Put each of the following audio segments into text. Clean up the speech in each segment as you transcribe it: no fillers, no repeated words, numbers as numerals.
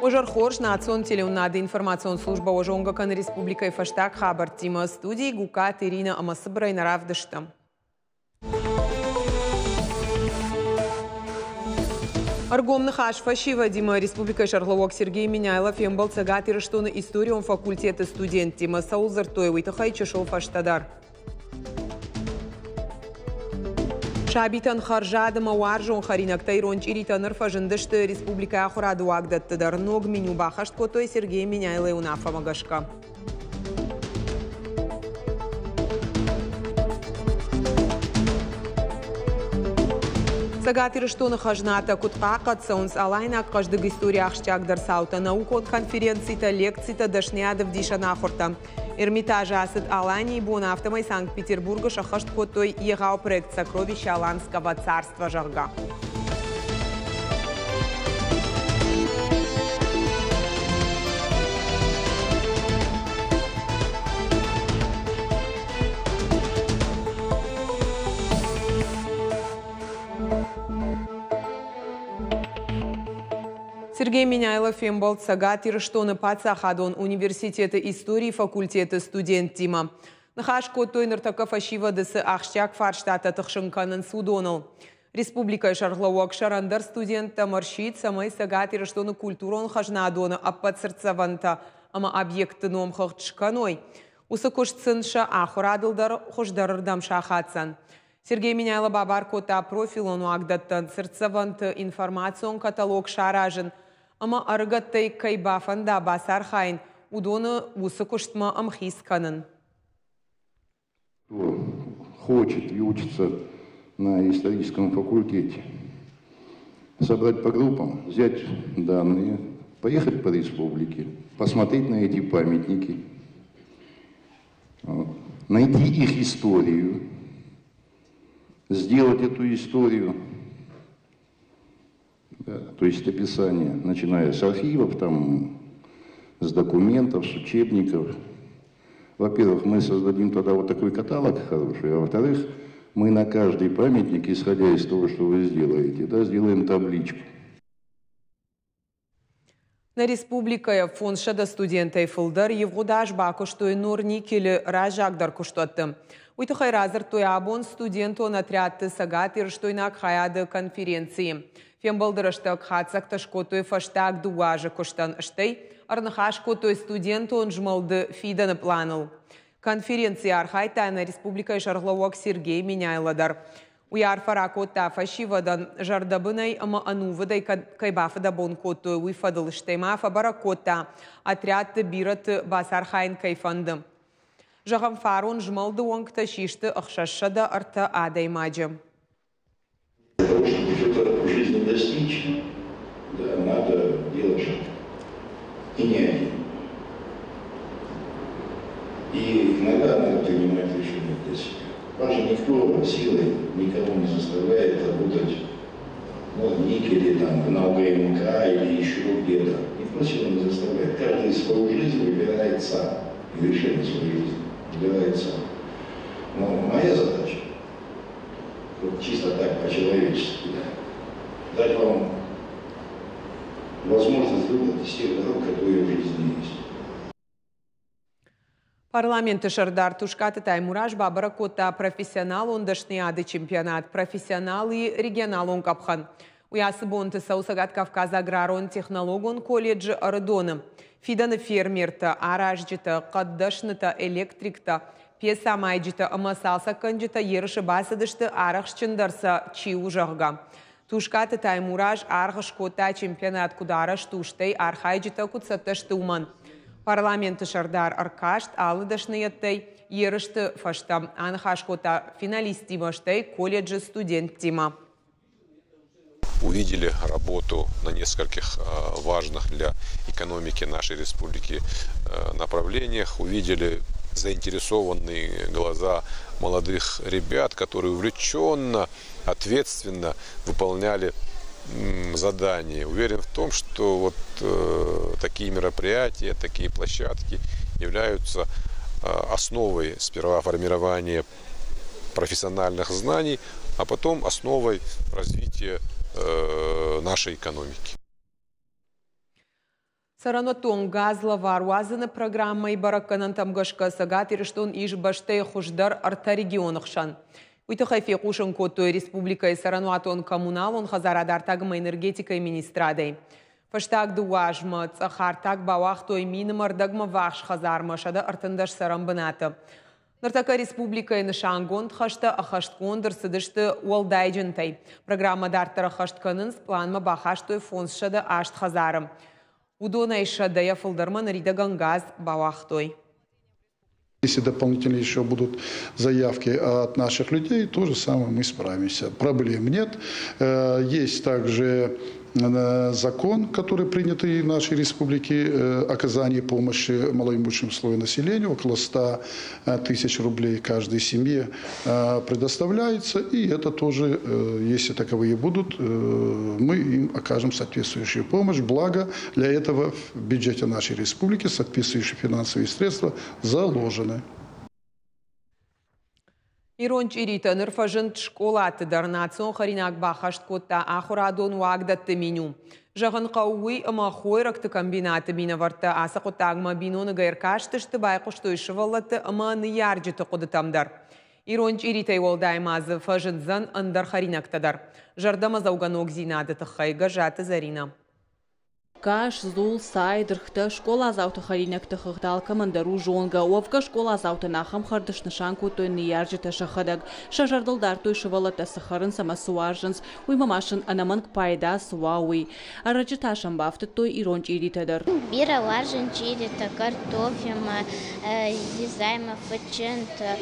Ожар Хорш, национ телеунады информацион служба ожонга кан республика и фаштаг хабар тима студии Гукат Ирина Амасыбра и Наравдыштам. Аргомных ашфашива Дима Республика Шарловок Сергей Миняйлов ембал цагатир, что на историю факультета студент Дима Саулзар Тоевый Тахай Чешов Фаштадар. Шабитан Харжадам Ауаржон Харинак Тайрон Чиританер Фажендышт Республика Ахураду Агдат Тадарног Меню Бахашт Котой Сергей Миняйлов Унафа Магашка. Сагатир, что на хажната кутпакат саунс алайна каждый история ахштяг дарсаута наукон конференции-то лекции-то дашнядов дишанахорта. Эрмитажа асад алайни бона автомой Санкт-Петербурга шахашт котой егау проект сокровища Аланского царства жарга. Сергей Миняйлов ембал цагатир, что на пацахадон университета истории факультета студент Дима. Нахаш котой нартака фашива дысы ахштяк фарштата тахшынканын судонал. Республика Шарловок шарандар студента маршит самай цагатир, что на культурон хажнадона аппацерцаванта, ама объекты номхах чканой. Усакошцынша ахурадылдар хождарырдам шахатсан. Сергей Миняйлов бабар кота профилону агдаттан церцавант информацион каталог шаражен. Ама аргаттай кайбафанда басар хайн, удона усакуштма амхисканын. Кто хочет и учится на историческом факультете, собрать по группам, взять данные, поехать по республике, посмотреть на эти памятники, найти их историю, сделать эту историю, да, то есть описание, начиная с архивов, там, с документов, с учебников. Во-первых, мы создадим тогда вот такой каталог хороший, а во-вторых, мы на каждый памятник, исходя из того, что вы сделаете, да, сделаем табличку. На республика фонд шада студента фылдар евгудаш баку, что и нор никель ражагдар куштоттым. Уйты хайразар той абон студенту на отряд сагатир, что и на хаяды конференции. Фембалдырышты кхацак ташко той фаштаг дуажа куштан штей, арнахашко той студенту он жмалды фиданы планыл. Конференция архайта на республика Шарловок Сергей Миняйладар. Уяр фаракота фашивадан жардабынай ама анувадай кайбафада бонкото уйфадыл штейма фабаракота отряд бират басархайн кайфандым. Жагам фарон жмалды онгта шишты ахшашада арта адай маджам. Для того, чтобы что-то в жизни достичь, да, надо делать шаг. И не один. И иногда надо принимать решения для себя. Вас же никто силой никого не заставляет работать, ну, в никеле, там, на УГМК или еще где-то. Никто силой не заставляет. Каждый свою жизнь выбирает сам. И решение своей жизни выбирает сам. Но моя задача, вот чисто так, по-человечески, да, дать вам возможность выбрать из тех дорог, которые в жизни есть. Парламенты Шардар Тушката Таймураж Бабаракота профессионал он дашниады чемпионат профессионал и регионал он капхан. Уясыбонты Саусагат Кавказа аграрон технологон колледж Ардоном. Фиданы фермерта, аражджита, каддашныта, электрикта, песа майджита, амасалса канджита, ерыши басадышты арахшчындарса чи ужарга. Тушката Таймураж аргашкота чемпионат кудараш туштей архайджита куцаташты уман. Парламенты Шардар Аркашт алыдашныяттай ерышты фаштам анхашкота финалистимаштай колледжи студент Тима. Увидели работу на нескольких важных для экономики нашей республики направлениях, увидели заинтересованные глаза молодых ребят, которые увлеченно, ответственно выполняли задание. Уверен в том, что вот такие мероприятия, такие площадки являются основой сперва формирования профессиональных знаний, а потом основой развития нашей экономики. Саранотон газла варуазына программай баракканан тамгашка сагат ириштон иш баштай хуждар арта регионахшан. Уйтахайфи кушан котой республика Сарануатон коммунал он хазарадар тагма энергетика и министрадой. Фаштаг дуажма цахартаг бавахтой минимар дагма вахш хазарма шада артандаш сарамбаната. Нартака республика и нышангон тхашта ахашткон дырсыдышты уалдайджантай. Программа дартара хаштканын планма бахаштой фонс шада ашт хазарам. Удона иша дая фулдарма нарида гангаз бавахтой. Если дополнительно еще будут заявки от наших людей, то же самое мы справимся. Проблем нет. Есть также закон, который принят в нашей республике, оказание помощи малоимущему слою населения, около 100 тысяч рублей каждой семье предоставляется. И это тоже, если таковые будут, мы им окажем соответствующую помощь. Благо, для этого в бюджете нашей республики соответствующие финансовые средства заложены. Иронч ирита нырфажын школаты дарнацион харинак бахашт котта ахурадон вагдатты меню. Жағын қауы ымахойракты комбинаты минаварты аса коттагма биноны гайркаштышты байқушты шывалаты ыма ныярджыты қодытамдар. Иронч ирита олдаймазы фажын зан андар харинактадар. Жардама зауганок зинады тахайга жаты Зарина. Каш, зул, сай, дырхты, школа зауты харинекты хыхтал командару жонга, овка школа зауты нахам хардыш нышанку той нияржыты шахадаг, шажардылдар той шывалаты сахарын сама суаржынс, уймамашын анаманг пайда суауи. Арачыташын бафты той иронч иритадыр. Бира варжын чирита, картофема, зизайма, фачынты.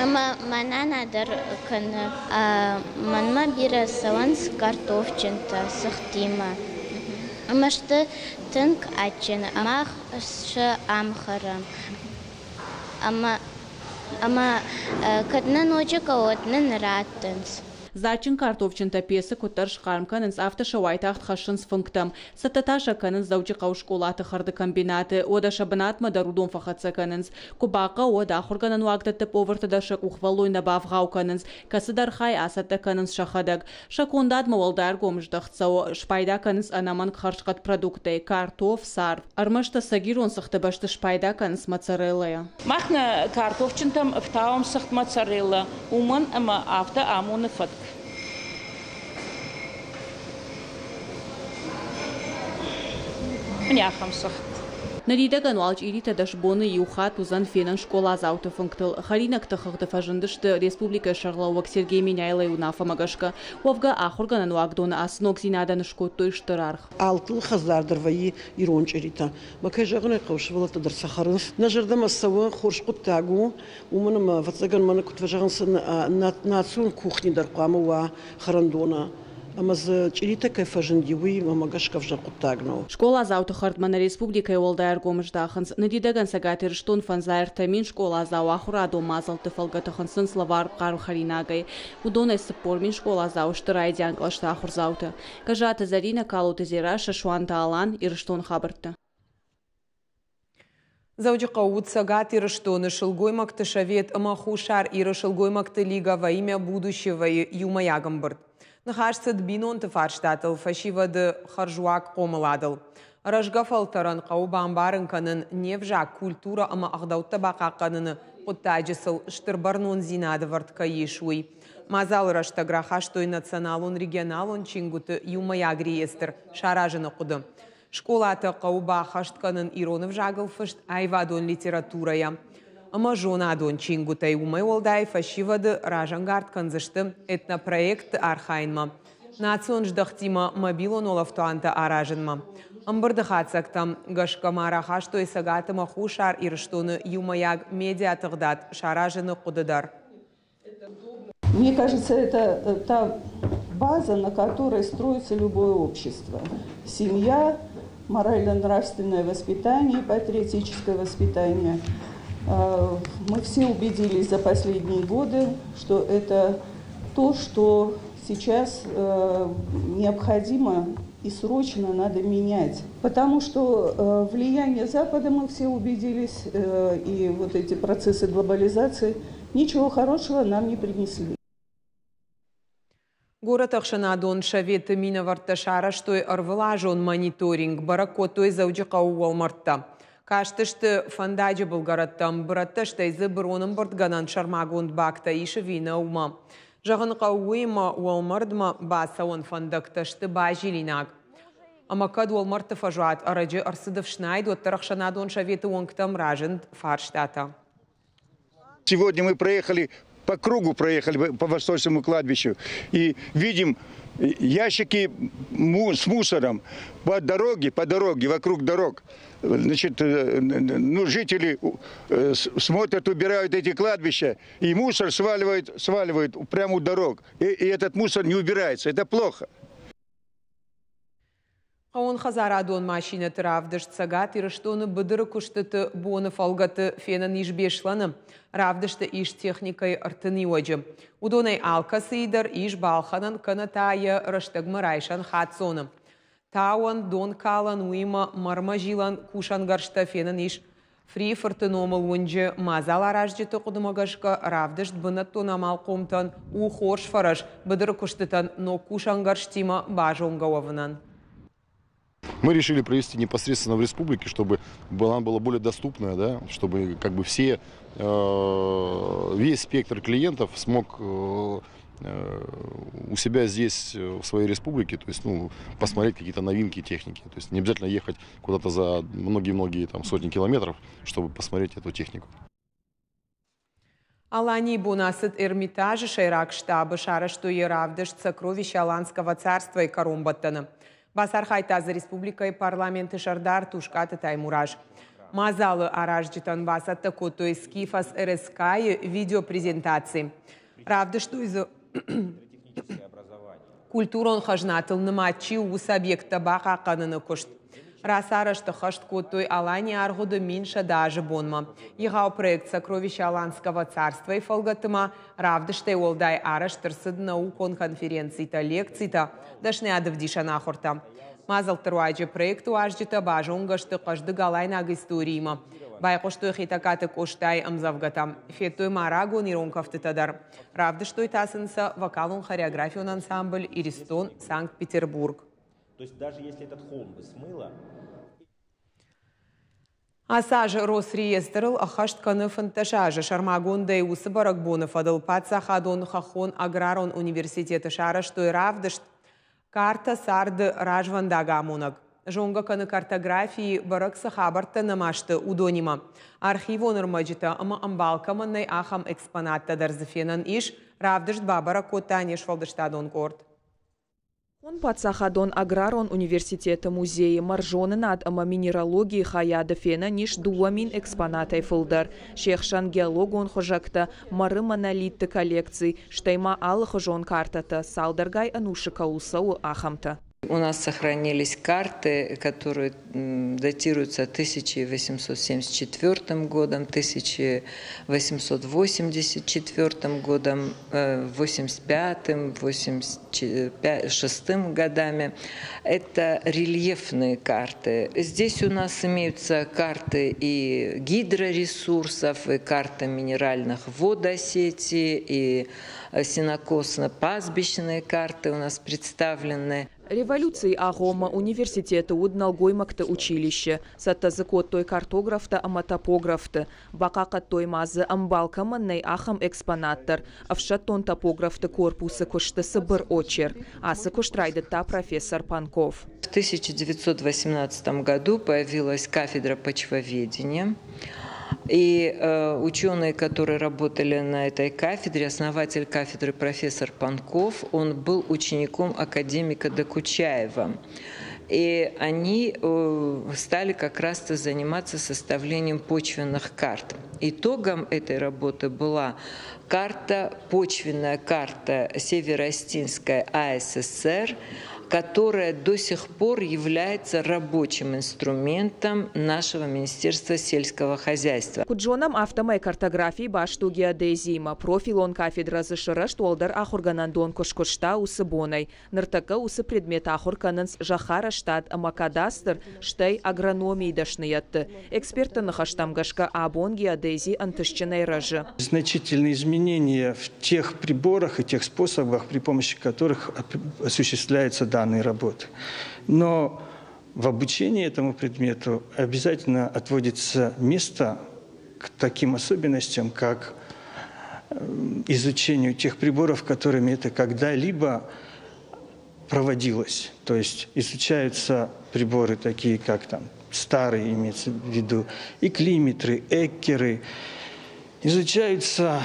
Ама мананадыр кыны, манма бира саванс картофчынты, сыхтима. Амашты тынк ачын, амах шы амхарам. Ама кадна ночи каотнын раттынс. Зачин картофчынта песі көттар шқармканынс авташа вайтахт хашынс функтам. Сататаша канынс заучи қаушколаты қарды комбинаты, ода шабынат мадарудон фахатса канынс. Кубақа ода ахурганан вагдатты повартадашак ухвалойна бавғау канынс. Касыдар хай асатта канынс шахадаг. Шакондад мавалдар гомждахтсау шпайда канынс анаман қаршқат продукты, картоф, сар. Армашта сагирон сыхты башты шпайда канынс моцареллая. Махна картофчынтам втаум сыхт моцарелла. Уман ама авта амуны фатк. Нарида гануалч ирита дашбоны юхат узан фенан школа зауты функтыл. Харинак тахыгды фажындышты республика шарлауак Сергей Меняйлай унафа магашка. Овга ахурганан уагдона аснок зинадан шкоттой штырарх. Алтыл хаздардырваи иронч ирита. Макай жагны каушвалата дар сахарынс. Нажардама сава хоршкут тагу. Уманама ватсаган мана кутважагансын нацун кухни дар куамуа харандона. Амаз чирита кайфажын дивы мамагашкав жакуттагнау. Школа зауты хардмана республика и олдайр гомждаханс. Надидаган сагатыр штон фанзайр тамин школа зау ахураду мазал тыфалгатахансын словар қару харинагай. Удонай сапормин школа зау штырайди англашта ахур зауты. Кажата Зарина калуты зира шашуан таалан ирштон хабарты. Заучи қауыт сагат ирштоны шылгоймак тышавет амахушар иршылгоймак лига во имя будущего юмаягамбырт. Нахашсад бинон тефарштатыл фашивады харжуак қомыладыл. Рашгафал таран қауба амбарын канын невжак культура ама ағдаутта бақа қаныны құттайжысыл штырбарнон зинады вартка ешуй. Мазал раштаграхаштой националон регионалон чингуты юмаяг реестр шаражыны құды. Школаты қауба хаштканын иронов жагыл фышт айвадон литературая. Ама жона адон чингутай умай олдай фашивады ражангард канзышты этнопроект архайнма. Национ ждахтима мобилон олафтуанта аражынма. Амбырды хатсактам гашкамара хаштой сагатыма хушар ирштуны юмаяг медиатыгдат шаражыны кудыдар. Мне кажется, это та база, на которой строится любое общество. Семья, морально-нравственное воспитание, патриотическое воспитание. Мы все убедились за последние годы, что это то, что сейчас необходимо и срочно надо менять. Потому что влияние Запада, мы все убедились, и вот эти процессы глобализации ничего хорошего нам не принесли. Город Ахшанадон шавет миноварта шара, что и арвлажон мониторинг, баракотой заудика уолмарта. Каштышты фандаджи булгараттам, братышты изы броным бортганан шармагонд бакта ише вина ума. Жағын қауыма уолмардма баса он фандактышты бажилинаг. Амакад уолмарты фажуат арачы арсыдов шнайд, оттар Ахшанадон шаветы онктам ражент фарштата. Сегодня мы проехали по кругу, проехали по Восточному кладбищу и видим ящики с мусором по дороге, вокруг дорог. Значит, ну, жители смотрят, убирают эти кладбища, и мусор сваливают прямо у дорог. И этот мусор не убирается. Это плохо. Он хазарадон машина травдыш цагат и раштоны быдыры куштыты боны фалгаты фенан иш бешланы. Равдышты иш техникой артыны оджы. Удонай алкасы идер иш балханан канатая раштыгмы райшан хатсоны. Тауан дон калан уима мармажилан кушангаршта фенан иш фри фартыномыл онжы мазал аражжыты кудымагашка равдышт бынат тонамал комтан у хорш фараш быдыры куштытан но кушангарштима бажонгаванан. Мы решили провести непосредственно в республике, чтобы она была более доступная, да, чтобы как бы весь спектр клиентов смог у себя здесь, в своей республике, то есть, ну, посмотреть какие-то новинки техники. То есть не обязательно ехать куда-то за многие-многие там сотни километров, чтобы посмотреть эту технику. Алани Бонасет Эрмитаж Шейрак штаба шара, что и равдыш сокровища Аланского царства и Каромбаттана. Басар Хайтаза республика и парламенты Шардар Тушката Таймураж. Мазалы аражджитан басатта кото скифас РСК и видеопрезентации. Равдыш, что из культурон хажнатыл на матчи у субъекта баха канана кошт. Расарашта хашт котой Алани аргода меньше даже бонма. Егау проект сокровища Аланского царства и фолгатыма равдыштай олдай араштырсыд наукон конференции-то лекции-то дашне адавдиша нахорта. Мазал труаджи проекту ажджита бажонгашты кажды галайнаг историима. Байқоштой хитакаты коштай амзавгатам. Феттой марагон иронкавтытадар. Равдыштой тасынса вокалон хореографион ансамбль Иристон, Санкт-Петербург. То есть даже если этот холм бы смыло... Асажы Росреестрыл ахашт каны фанташажы шармагондай усы баракбоны фадыл патсахадон хахон аграрон университеты шара, что и равдышт карта сарды ражвандагамунаг. Жонга каны картографии барак сахабарта намашты удонима. Архивон ирмаджита ама амбалкаманнай ахам экспонатта дарзыфенан иш равдышт бабара котанеш фалдыштадон корт. Он подсахадон аграрон университета музея маржоны над ама минералогии хаяда фена ниш дуамин экспонатай фылдар. Шехшан геологон хожакта мары монолитты коллекций, штайма алы хожон картата, салдаргай анушика усау ахамта. У нас сохранились карты, которые датируются 1874 годом, 1884 годом, 85-86 годами. Это рельефные карты. Здесь у нас имеются карты и гидроресурсов, и карта минеральных вод Осетии, и сенокосно-пастбищные карты у нас представлены. Революции Агома университета удналгоймакта училище. Сатазыкот той картографта ама топографта. Бакакат той мазы амбалкаманнай ахам экспонаттар. Авшатон топографта корпуса коштасы бір очер. Асы коштрайдыта профессор Панков. В 1918 году появилась кафедра почвоведения. И ученые, которые работали на этой кафедре, основатель кафедры профессор Панков, он был учеником академика Докучаева. И они стали как раз-то заниматься составлением почвенных карт. Итогом этой работы была почвенная карта Северо-Остинской АССР, которая до сих пор является рабочим инструментом нашего Министерства сельского хозяйства. Куджонам автомай картографии башту геодезима профилон кафедра зашыраш туалдар ахурганандон кошкошта усыбонай. Ныртака усы предмет ахурканынс жахара штат амакадастр штай агрономии дашныятты. Эксперты нахаштамгашка абон геодезии антышчиной рожи. Значительные изменения в тех приборах и тех способах, при помощи которых осуществляются данные работы. Но в обучении этому предмету обязательно отводится место к таким особенностям, как изучению тех приборов, которыми это когда-либо проводилось. То есть изучаются приборы такие, как там старые, имеется в виду, эклиметры, эккеры, изучаются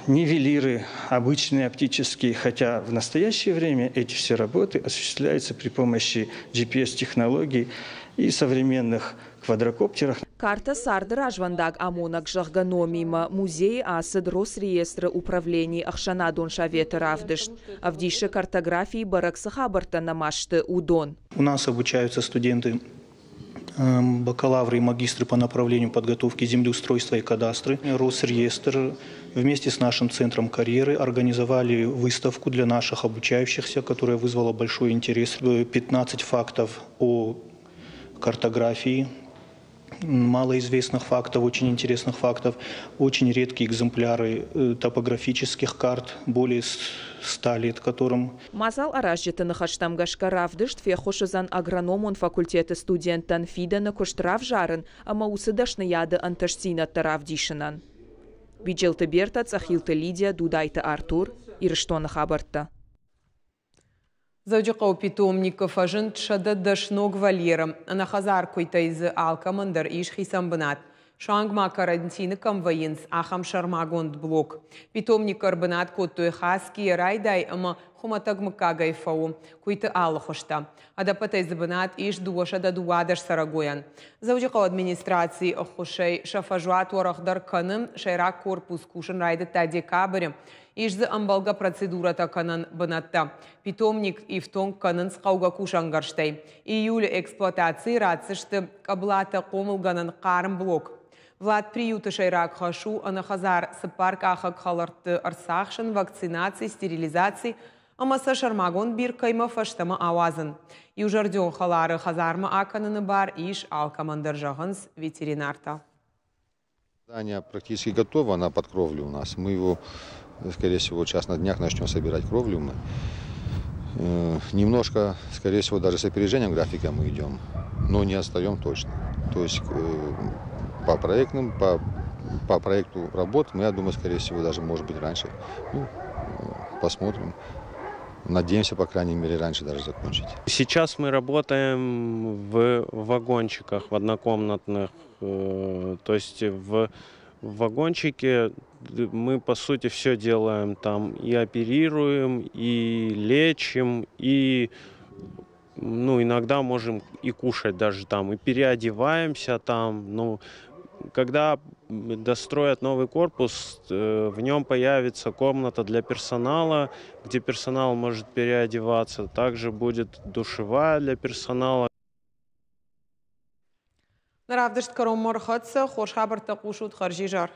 нивелиры, обычные оптические, хотя в настоящее время эти все работы осуществляются при помощи GPS-технологий и современных квадрокоптерах. Карта сарды ражвандаг амонак жахганомима музей асад Росреестра управлений Ахшанадон Шавета Равдышт. Авдише картографии Бараксахабарта намашты Удон. У нас обучаются студенты бакалавры и магистры по направлению подготовки землеустройства и кадастры. Росреестр вместе с нашим центром карьеры организовали выставку для наших обучающихся, которая вызвала большой интерес. 15 фактов о картографии, малоизвестных фактов, очень интересных фактов, очень редкие экземпляры топографических карт, более 100 лет которым. Мазал аражжеты нахаштамгашка равдышт фехошызан агрономон факультеты студенттан фидана коштраф жарын, ама усыдашны яды анташсина таравдишинан. Биджилты Бертац, Ахилты Лидия, Дудайты Артур, Ирыштона Хабарта. Завджақау питомников ажын тшады дашног Валерам. На хазар койтайзы алкамандар иш хисамбынат. Шангма карантины камваинс ахам шармагонд блок. Питомник арбынат коттой хаски райдай ама хуматагмыкагай фау. Койты аллахошта. Адапатайзы бынат иш дуашада дуадаш сарагоян. Завджақау администрации охушай шафажуат варахдар каным шайрак корпус кушын райды та декабрем. Ишзы амбалга процедурата канан бынатта. Питомник ифтон канан сқауга кушангарштай. Июль эксплуатации рацышты каблата комылганан қарым блок. Влад приюты шайрак хашу анахазар сыпарк ахак халарты арсахшын вакцинации, стерилизации, амаса шармагон бир кайма фаштама авазын. Южарден халары хазарма акананы бар иш алкамандар жағынс ветеринарта. Здание практически готово на подкровлю у нас. Мы его, скорее всего, сейчас на днях начнем собирать кровлю. Мы немножко, скорее всего, даже с опережением графика мы идем, но не отстаем точно. То есть по проекту работ, я думаю, скорее всего, даже может быть раньше. Ну, посмотрим. Надеемся, по крайней мере, раньше даже закончить. Сейчас мы работаем в вагончиках, в однокомнатных. То есть в вагончике мы, по сути, все делаем там. И оперируем, и лечим, и иногда можем и кушать даже там, и переодеваемся там. Когда достроят новый корпус, в нем появится комната для персонала, где персонал может переодеваться. Также будет душевая для персонала. Наравдышт каром мархатса, хош хабарта кушут харжижар.